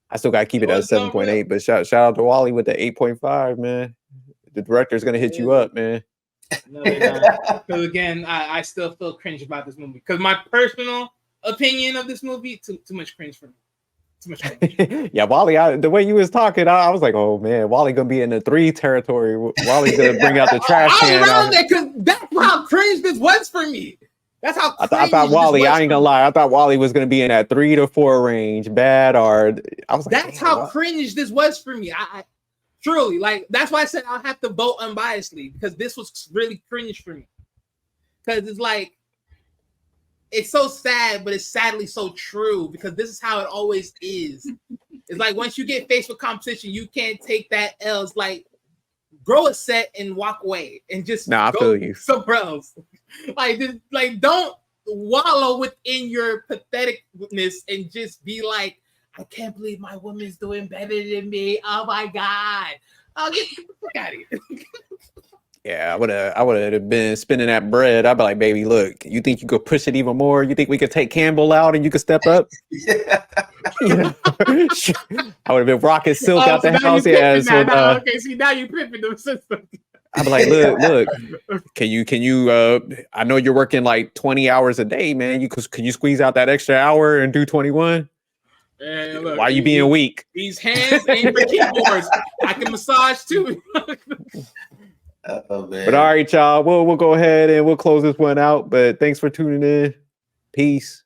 I still gotta keep it at 7.8, but shout out to Wally with the 8.5, man. The director's gonna hit you up, man. No, they're not. Because again, I still feel cringe about this movie. Because my personal opinion of this movie, too much cringe for me. Too much cringe. Yeah, Wally, the way you was talking, I was like, oh man, Wally gonna be in the 3 territory. Wally's gonna bring out the trash I can. was around there because that's how cringe this was for me. That's how I cringe thought Wally, this was I ain't for gonna me. lie, I thought Wally was gonna be in that 3 to 4 range, bad or I was like, That's how cringe this was for me. I truly, like, that's why I said I'll have to vote unbiasedly because this was really cringe for me. Because it's like, it's so sad, but it's sadly so true because this is how it always is. It's like once you get faced with competition, you can't take that L. It's like, grow a set and walk away and just I go feel you. somewhere else. Like, don't wallow within your patheticness and just be like, I can't believe my woman's doing better than me. Oh my God. I'll get the fuck out of here. Yeah, I would have been spinning that bread. I'd be like, baby, look, you think you could push it even more? You think we could take Campbell out and you could step up? Yeah. You know? I would have been rocking silk out so the now house. you Yeah, pimping so now. Okay, see, now you pimping the system. I'd be like, look, can you I know you're working like 20 hours a day, man. Can you squeeze out that extra hour and do 21? Man, look, Why are you being weak? These hands ain't for keyboards. I can massage too. Oh, man. But all right, y'all, we'll go ahead and we'll close this one out. But thanks for tuning in. Peace.